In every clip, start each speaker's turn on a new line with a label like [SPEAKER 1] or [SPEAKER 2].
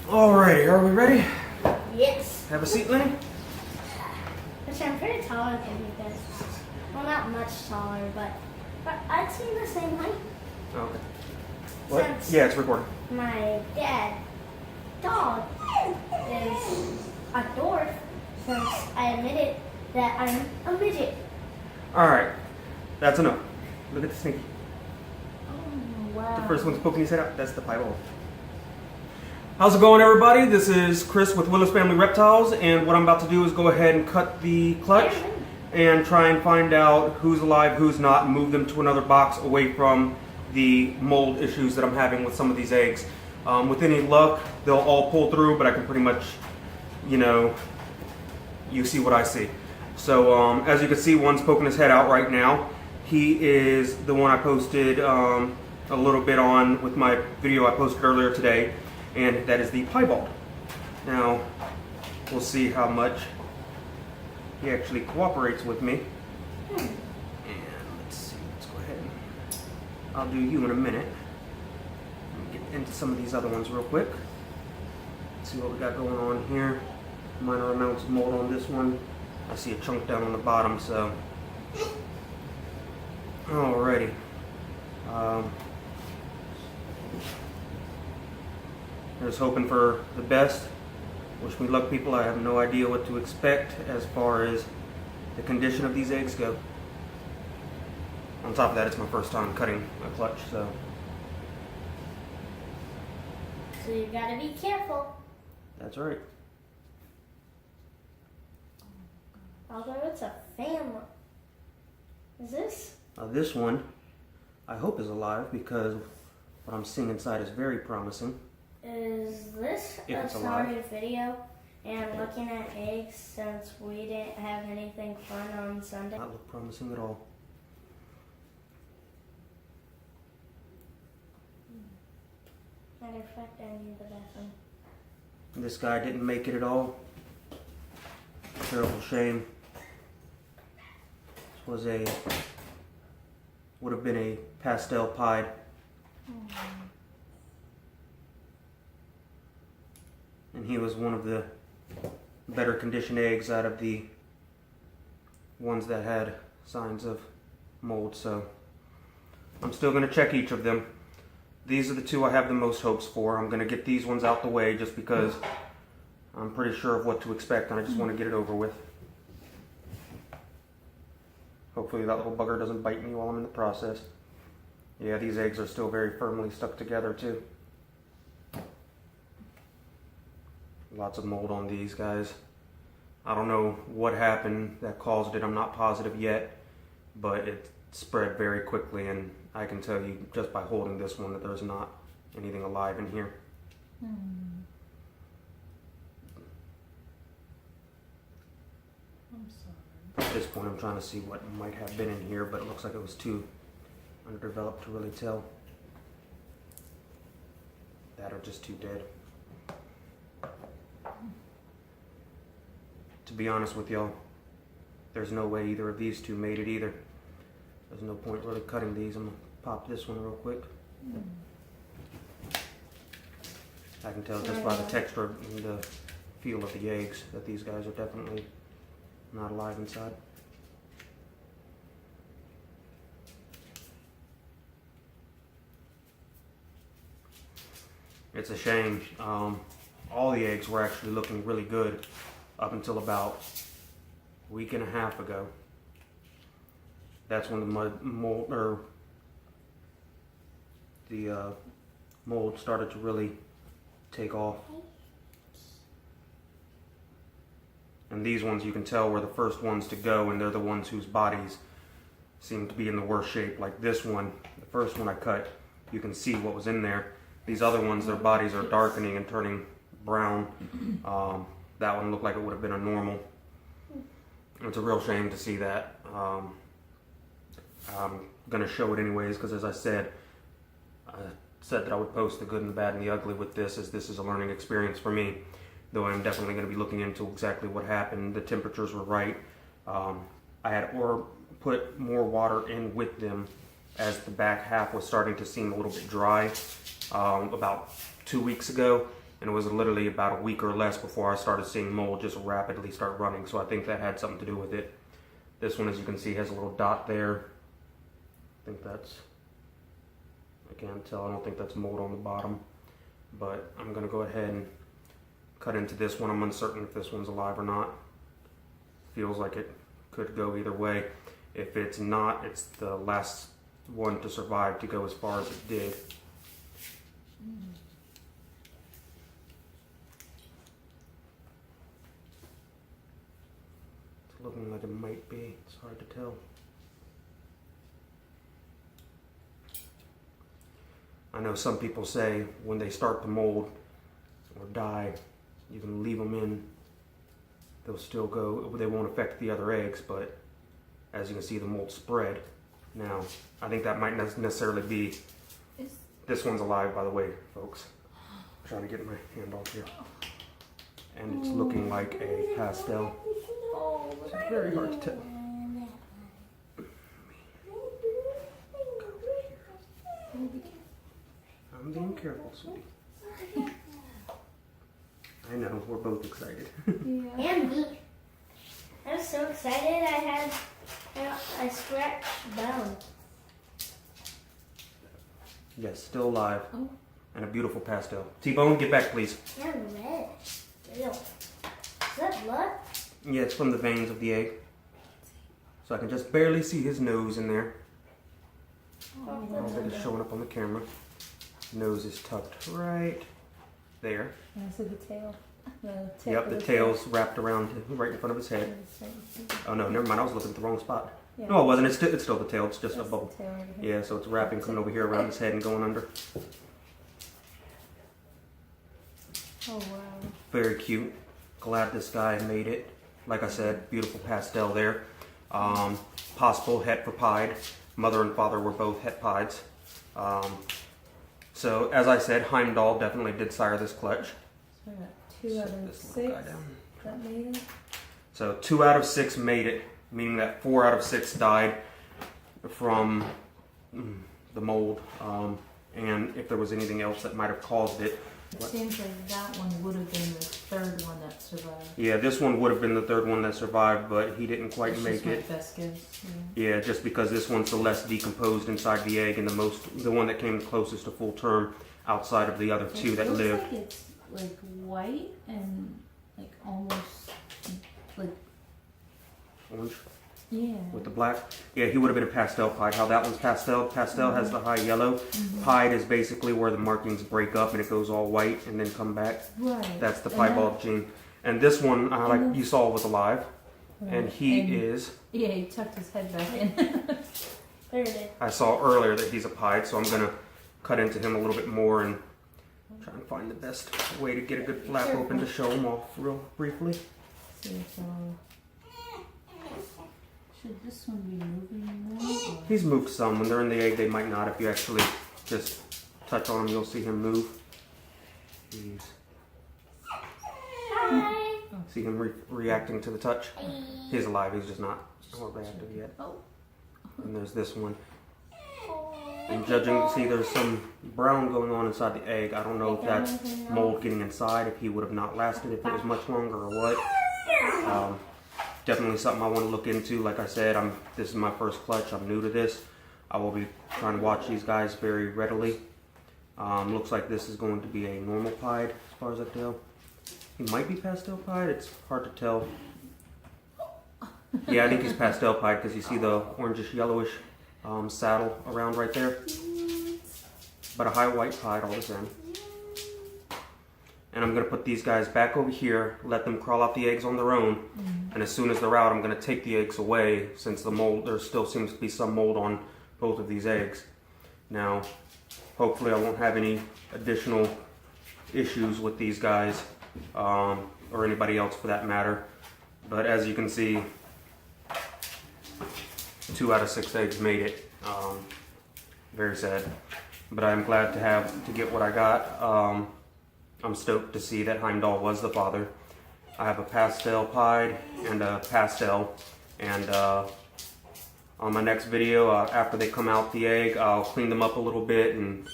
[SPEAKER 1] Alrighty, are we ready?
[SPEAKER 2] Yes.
[SPEAKER 1] Have a seat, Lenny.
[SPEAKER 2] Actually, I'm pretty taller than you guys. Well, not much taller, but I'd say the same height.
[SPEAKER 1] Okay. What?
[SPEAKER 2] Since
[SPEAKER 1] Yeah, it's recording.
[SPEAKER 2] my dog is a dwarf, since I admitted that I'm a midget.
[SPEAKER 1] Alright, that's enough. Look at the sneaky.
[SPEAKER 2] Oh, wow.
[SPEAKER 1] The first one's poking his head out. That's the piebald. How's it going, everybody? This is Chris with Willis Family Reptiles, and what I'm about to do is go ahead and cut the clutch and try and find out who's alive, who's not, and move them to another box away from the mold issues that I'm having with some of these eggs. With any luck, they'll all pull through, but I can pretty much, you see what I see. So as you can see, one's poking his head out right now. He is the one I posted a little bit on with my video I posted earlier today, and that is the piebald. Now, we'll see how much he actually cooperates with me. And let's see, let's go ahead. I'll do you in a minute. Let me get into some of these other ones real quick. See what we got going on here. Minor amounts of mold on this one. I see a chunk down on the bottom, so. Alrighty. Just hoping for the best. Wish me luck, people. I have no idea what to expect as far as the condition of these eggs go. On top of that, it's my first time cutting a clutch, so.
[SPEAKER 2] So you gotta be careful.
[SPEAKER 1] That's right.
[SPEAKER 2] Although it's a family. Is this?
[SPEAKER 1] This one, I hope is alive because what I'm seeing inside is very promising.
[SPEAKER 2] Is this
[SPEAKER 1] If
[SPEAKER 2] a
[SPEAKER 1] it's alive.
[SPEAKER 2] sorry video? And looking at eggs since we didn't have anything fun on Sunday.
[SPEAKER 1] Not look promising at all.
[SPEAKER 2] Matter of fact, I need the bathroom.
[SPEAKER 1] This guy didn't make it at all. Terrible shame. This was would have been a pastel pied. And he was one of the better conditioned eggs out of the ones that had signs of mold, so I'm still going to check each of them. These are the two I have the most hopes for. I'm going to get these ones out the way just because I'm pretty sure of what to expect and I just want to get it over with. Hopefully that little bugger doesn't bite me while I'm in the process. Yeah, these eggs are still very firmly stuck together too. Lots of mold on these guys. I don't know what happened that caused it. I'm not positive yet, but it spread very quickly, and I can tell you just by holding this one that there's not anything alive in here.
[SPEAKER 2] I'm sorry.
[SPEAKER 1] At this point, I'm trying to see what might have been in here, but it looks like it was too underdeveloped to really tell. That or just too dead. To be honest with y'all, there's no way either of these two made it either. There's no point really cutting these. I'm gonna pop this one real quick. I can tell just by the texture and the feel of the eggs that these guys are definitely not alive inside. It's a shame. All the eggs were actually looking really good up until about a week and a half ago. That's when the mold started to really take off. And these ones you can tell were the first ones to go, and they're the ones whose bodies seem to be in the worst shape. Like this one, the first one I cut, you can see what was in there. These other ones, their bodies are darkening and turning brown. That one looked like it would have been a normal. It's a real shame to see that. I'm going to show it anyways because, as I said that I would post the good and the bad and the ugly with this, as this is a learning experience for me. Though I'm definitely going to be looking into exactly what happened. The temperatures were right. I had put more water in with them as the back half was starting to seem a little bit dry about 2 weeks ago. and it was literally about a week or less before I started seeing mold just rapidly start running. So I think that had something to do with it. This one, as you can see, has a little dot there. I think that's, I can't tell, I don't think that's mold on the bottom. But I'm gonna go ahead and cut into this one. I'm uncertain if this one's alive or not. Feels like it could go either way. If it's not, it's the last one to survive to go as far as it did. It's looking like it might be. It's hard to tell. I know some people say when they start to mold or die, you can leave them in. They'll still go, they won't affect the other eggs, but as you can see, the mold spread. Now, I think that might not necessarily be, this one's alive, by the way, folks. I'm trying to get my hand off here. And it's looking like a pastel. It's very hard to tell. I'm being careful, sweetie. I know, we're both excited.
[SPEAKER 2] Yeah. And me. I was so excited I scratched bone.
[SPEAKER 1] Yes, still alive. Oh. And a beautiful pastel. T-Bone, get back, please.
[SPEAKER 2] And red. Ew. Is that blood?
[SPEAKER 1] Yeah, it's from the veins of the egg. So I can just barely see his nose in there. I don't think it's showing up on the camera. Nose is tucked right there.
[SPEAKER 3] Yeah, so the tail.
[SPEAKER 1] Yep, the tail's wrapped around right in front of his head. Oh no, never mind. I was looking at the wrong spot. Yeah. No, it wasn't. It's still the tail. It's just a bubble. Right, yeah, so it's wrapping, coming over here around his head and going under.
[SPEAKER 3] Oh wow.
[SPEAKER 1] Very cute. Glad this guy made it. Like I said, beautiful pastel there. Possible het for pied. Mother and father were both het pieds. So as I said, Heimdall definitely did sire this clutch.
[SPEAKER 3] So I got 2 out of 6 that made it.
[SPEAKER 1] So 2 out of 6 made it, meaning that 4 out of 6 died from the mold. And if there was anything else that might have caused it.
[SPEAKER 3] It seems like that one would have been the 3rd one that survived.
[SPEAKER 1] Yeah, this one would have been the 3rd one that survived, but he didn't quite make it.
[SPEAKER 3] My best guess.
[SPEAKER 1] Yeah, just because this one's the less decomposed inside the egg and the one that came closest to full term outside of the other 2 that lived.
[SPEAKER 3] It looks like it's like white and like almost like
[SPEAKER 1] Orange.
[SPEAKER 3] Yeah.
[SPEAKER 1] With the black. Yeah, he would have been a pastel pied. How that one's pastel. Pastel has the high yellow. Pied is basically where the markings break up and it goes all white and then come back.
[SPEAKER 3] Right.
[SPEAKER 1] That's the piebald gene. And this one, like you saw, was alive. Right. And he is.
[SPEAKER 3] Yeah, he tucked his head back in. There it is.
[SPEAKER 1] I saw earlier that he's a pied, so I'm gonna cut into him a little bit more and try and find the best way to get a good flap open to show him off real briefly.
[SPEAKER 3] See, so should this one be moving more?
[SPEAKER 1] He's moved some. When they're in the egg, they might not. If you actually just touch on him, you'll see him move.
[SPEAKER 2] Hi.
[SPEAKER 1] See him reacting to the touch. He's alive. He's just not reactive yet.
[SPEAKER 3] Oh.
[SPEAKER 1] And there's this one. And judging, see, there's some brown going on inside the egg. I don't know if that's mold getting inside, if he would have not lasted, if it was much longer or what. Definitely something I want to look into. Like I said, this is my first clutch. I'm new to this. I will be trying to watch these guys very readily. Looks like this is going to be a normal pied, as far as I tell. He might be pastel pied. It's hard to tell. Yeah, I think he's pastel pied because you see the orangish yellowish saddle around right there. But a high white pied all the same. And I'm going to put these guys back over here, let them crawl out the eggs on their own. And as soon as they're out, I'm going to take the eggs away since the mold, there still seems to be some mold on both of these eggs. Now, hopefully I won't have any additional issues with these guys, or anybody else for that matter. But as you can see, 2 out of 6 eggs made it. Very sad. But I'm glad to get what I got. I'm stoked to see that Heimdall was the father. I have a pastel pied and a pastel. And on my next video, after they come out the egg, I'll clean them up a little bit and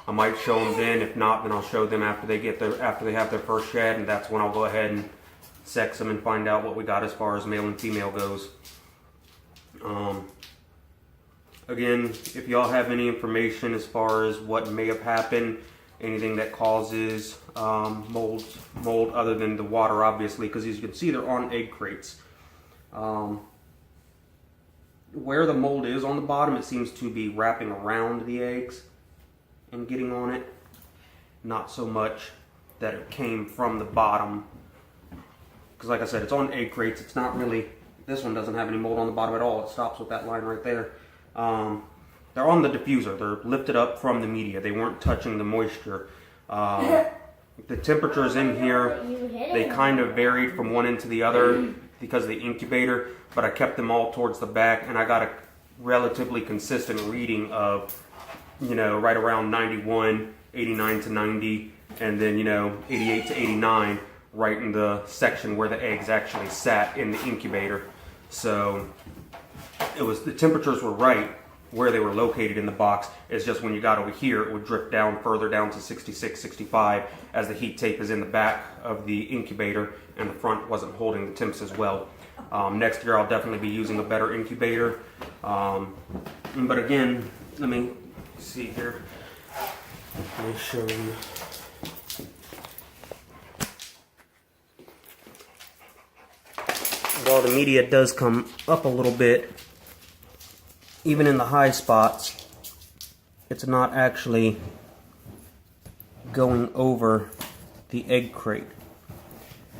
[SPEAKER 1] I might show them then. If not, then I'll show them after they have their first shed, and that's when I'll go ahead and sex them and find out what we got as far as male and female goes. Again, if y'all have any information as far as what may have happened, anything that causes mold other than the water, obviously, because as you can see, they're on egg crates. Where the mold is on the bottom, it seems to be wrapping around the eggs and getting on it. Not so much that it came from the bottom. Because like I said, it's on egg crates. It's not really, this one doesn't have any mold on the bottom at all. It stops with that line right there. They're on the diffuser. They're lifted up from the media. They weren't touching the moisture. The temperatures in here, they kind of varied from one end to the other because of the incubator, but I kept them all towards the back, and I got a relatively consistent reading of, you know, right around 91, 89 to 90, and then, you know, 88 to 89 right in the section where the eggs actually sat in the incubator. So it was, the temperatures were right where they were located in the box. It's just when you got over here, it would drift down further down to 66, 65 as the heat tape is in the back of the incubator and the front wasn't holding the temps as well. Next year I'll definitely be using a better incubator. But again, let me see here. Let me show you. While the media does come up a little bit, even in the high spots, it's not actually going over the egg crate.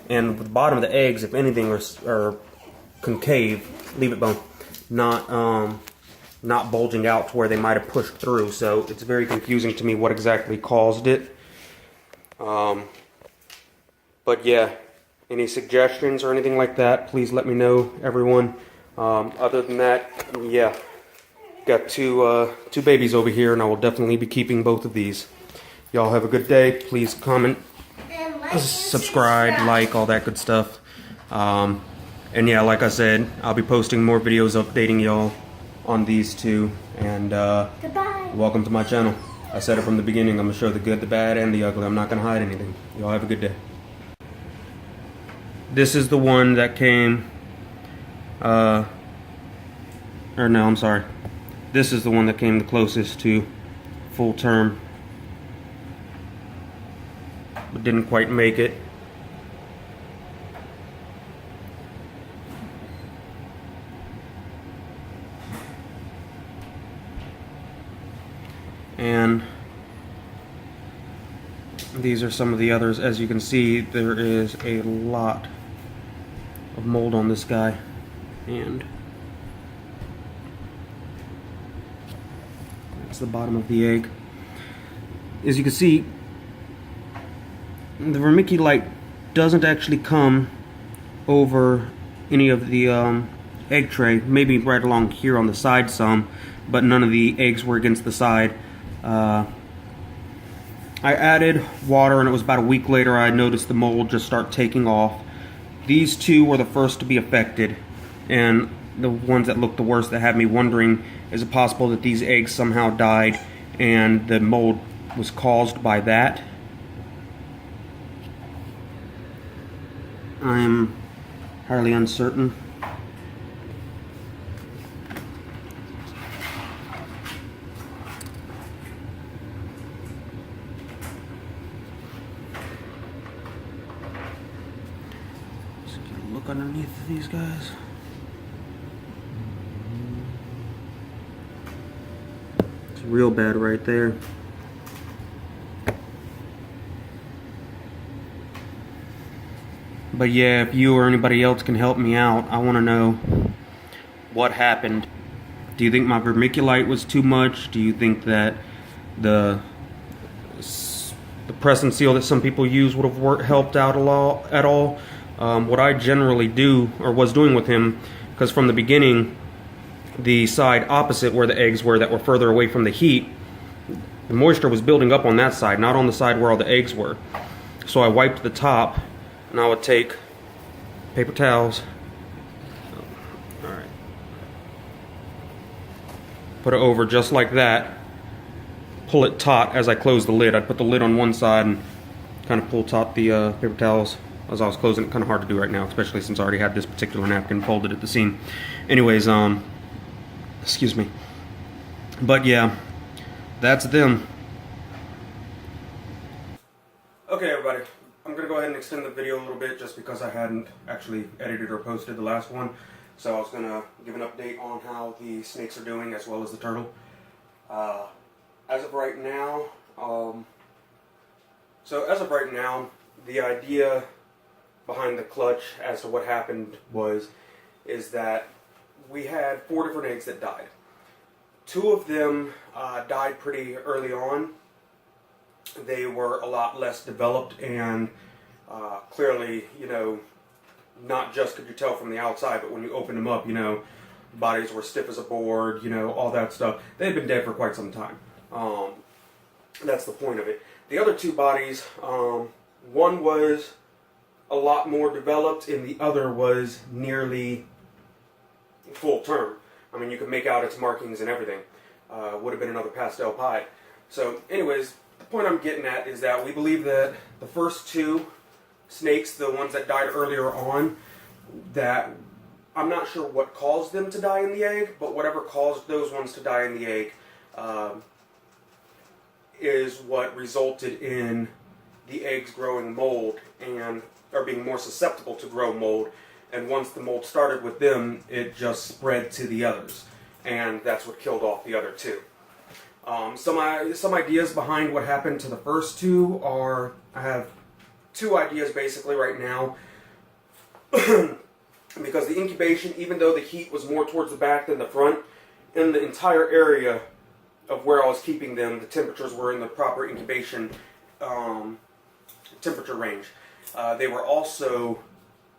[SPEAKER 1] And the bottom of the eggs, if anything, are concave, leave it bone, not bulging out to where they might have pushed through. So it's very confusing to me what exactly caused it. But yeah, any suggestions or anything like that, please let me know, everyone. Other than that, yeah, got two babies over here, and I will definitely be keeping both of these. Y'all have a good day. Please comment, subscribe, like, all that good stuff. And yeah, like I said, I'll be posting more videos updating y'all on these two. And
[SPEAKER 2] Goodbye.
[SPEAKER 1] Welcome to my channel. I said it from the beginning, I'm going to show the good, the bad, and the ugly. I'm not going to hide anything. Y'all have a good day. This is the one that came, or no, I'm sorry. This is the one that came the closest to full term, but didn't quite make it. And these are some of the others. As you can see, there is a lot of mold on this guy, and that's the bottom of the egg. As you can see, the vermiculite doesn't actually come over any of the egg tray, maybe right along here on the side some, but none of the eggs were against the side. I added water, and it was about a week later I noticed the mold just start taking off. These two were the first to be affected, and the ones that looked the worst, that had me wondering, is it possible that these eggs somehow died and the mold was caused by that? I am highly uncertain. Look underneath these guys. It's real bad right there. But yeah, if you or anybody else can help me out, I want to know what happened. Do you think my vermiculite was too much? Do you think that the press and seal that some people use would have helped out at all? What I generally do, or was doing with him, because from the beginning, the side opposite where the eggs were that were further away from the heat, the moisture was building up on that side, not on the side where all the eggs were. So I wiped the top, and I would take paper towels, put it over just like that, pull it taut as I close the lid. I'd put the lid on one side and kind of pull taut the paper towels as I was closing it. Kind of hard to do right now, especially since I already had this particular napkin folded at the seam. Anyways, excuse me. But yeah, that's them. Okay, everybody. I'm going to go ahead and extend the video a little bit just because I hadn't actually edited or posted the last one. So I was going to give an update on how the snakes are doing as well as the turtle. As of right now, the idea behind the clutch as to what happened is that we had 4 different eggs that died. 2 of them died pretty early on. They were a lot less developed and clearly, you know, not just could you tell from the outside, but when you opened them up, you know, bodies were stiff as a board, you know, all that stuff. They had been dead for quite some time. That's the point of it. The other 2 bodies, one was a lot more developed and the other was nearly full term. I mean, you could make out its markings and everything. Would have been another pastel pie. So anyways, the point I'm getting at is that we believe that the first 2 snakes, the ones that died earlier on, that I'm not sure what caused them to die in the egg, but whatever caused those ones to die in the egg is what resulted in the eggs growing mold and are being more susceptible to grow mold. And once the mold started with them, it just spread to the others, and that's what killed off the other 2. Some ideas behind what happened to the first 2 are, I have 2 ideas basically right now. Because the incubation, even though the heat was more towards the back than the front, in the entire area of where I was keeping them, the temperatures were in the proper incubation temperature range. They were also,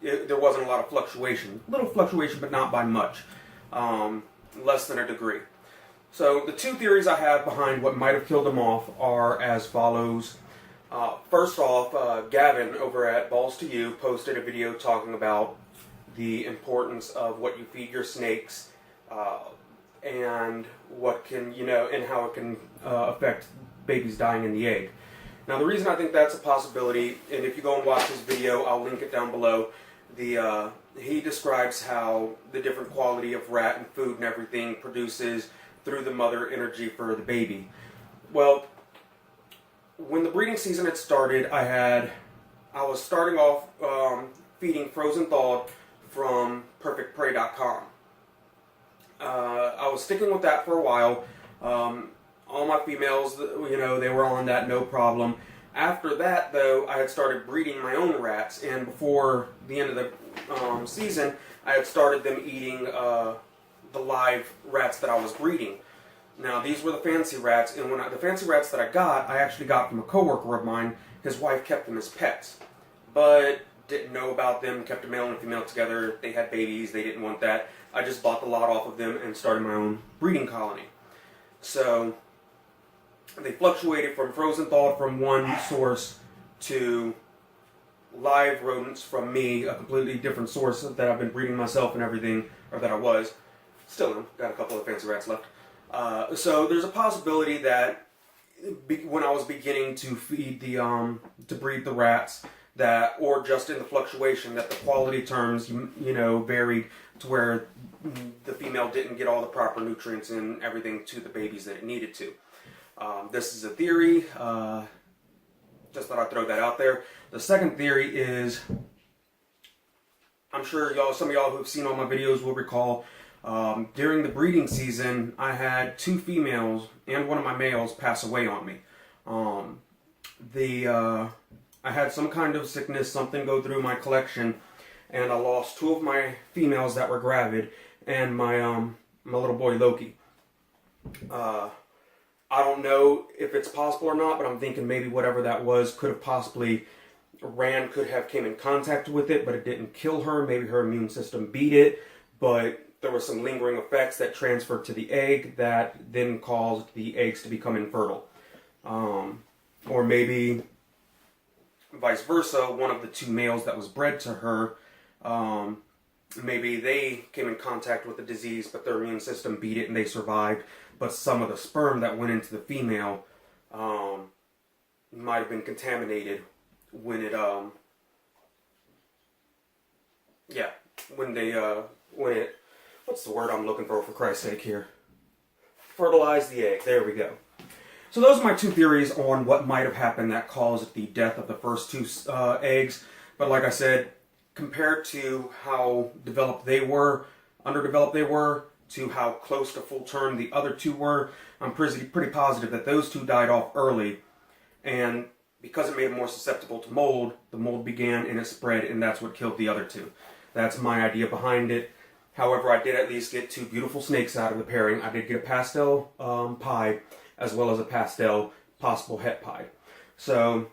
[SPEAKER 1] there wasn't a lot of fluctuation. Little fluctuation, but not by much. Less than a degree. So the 2 theories I have behind what might have killed them off are as follows. First off, Gavin over at Balls to You posted a video talking about the importance of what you feed your snakes and what can, you know, and how it can affect babies dying in the egg. Now the reason I think that's a possibility, and if you go and watch his video, I'll link it down below, he describes how the different quality of rat and food and everything produces through the mother energy for the baby. Well, when the breeding season had started, I was starting off feeding frozen thawed from perfectprey.com. I was sticking with that for a while. All my females, you know, they were on that, no problem. After that, though, I had started breeding my own rats, and before the end of the season, I had started them eating the live rats that I was breeding. Now, these were the fancy rats, and the fancy rats that I actually got from a coworker of mine. His wife kept them as pets, but didn't know about them, kept a male and a female together. They had babies, they didn't want that. I just bought the lot off of them and started my own breeding colony. So they fluctuated from frozen thawed from one source to live rodents from me, a completely different source that I've been breeding myself and everything, or that I was. Still am. Got a couple of fancy rats left. So there's a possibility that when I was beginning to feed to breed the rats, that, or just in the fluctuation, that the quality terms, you know, varied to where the female didn't get all the proper nutrients and everything to the babies that it needed to. This is a theory. Just thought I'd throw that out there. The second theory is, I'm sure some of y'all who've seen all my videos will recall, during the breeding season, I had 2 females and one of my males pass away on me. I had some kind of sickness, something go through my collection, and I lost 2 of my females that were gravid, and my little boy Loki. I don't know if it's possible or not, but I'm thinking maybe whatever that was could have possibly, could have came in contact with it, but it didn't kill her. Maybe her immune system beat it, but there were some lingering effects that transferred to the egg that then caused the eggs to become infertile. Or maybe vice versa, one of the 2 males that was bred to her, maybe they came in contact with the disease, but their immune system beat it and they survived. But some of the sperm that went into the female might have been contaminated when it when it, what's the word I'm looking for Christ's sake here? Fertilized the egg. There we go. So those are my two theories on what might have happened that caused the death of the first two eggs. But like I said, compared to how developed they were, underdeveloped they were, to how close to full term the other two were, I'm pretty positive that those two died off early. And because it made them more susceptible to mold, the mold began and it spread, and that's what killed the other two. That's my idea behind it. However, I did at least get two beautiful snakes out of the pairing. I did get a pastel pied as well as a pastel possible het pied. So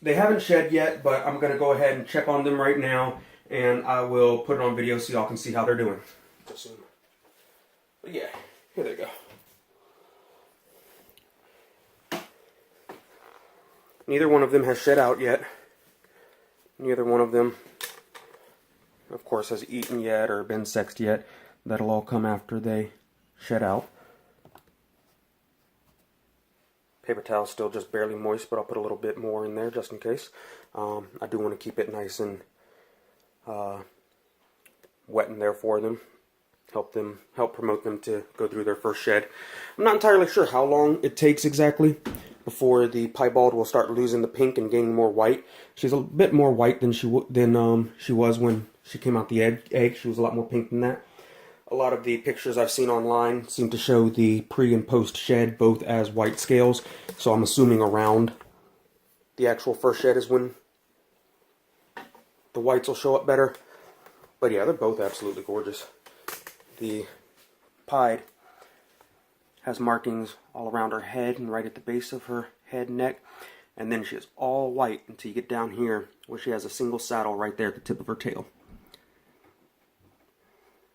[SPEAKER 1] they haven't shed yet, but I'm going to go ahead and check on them right now, and I will put it on video so y'all can see how they're doing. But yeah, here they go. Neither one of them has shed out yet. Neither one of them, of course, has eaten yet or been sexed yet. That'll all come after they shed out. Paper towel's still just barely moist, but I'll put a little bit more in there just in case. I do want to keep it nice and wet in there for them. Help promote them to go through their first shed. I'm not entirely sure how long it takes exactly before the piebald will start losing the pink and gaining more white. She's a bit more white than she was when she came out the egg. She was a lot more pink than that. A lot of the pictures I've seen online seem to show the pre and post shed both as white scales, so I'm assuming around the actual first shed is when the whites will show up better. But yeah, they're both absolutely gorgeous. The pied has markings all around her head and right at the base of her head and neck, and then she is all white until you get down here where she has a single saddle right there at the tip of her tail.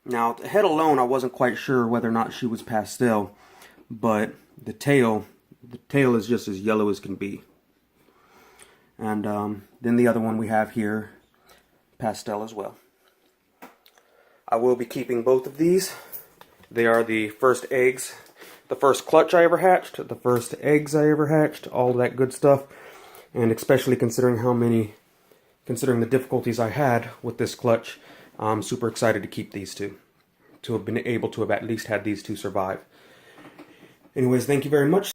[SPEAKER 1] Now, the head alone, I wasn't quite sure whether or not she was pastel, but the tail is just as yellow as can be. And then the other one we have here, pastel as well. I will be keeping both of these. They are the first eggs, the first clutch I ever hatched, the first eggs I ever hatched, all that good stuff. And especially considering the difficulties I had with this clutch, I'm super excited to keep these two, to have been able to have at least had these two survive. Anyways, thank you very much.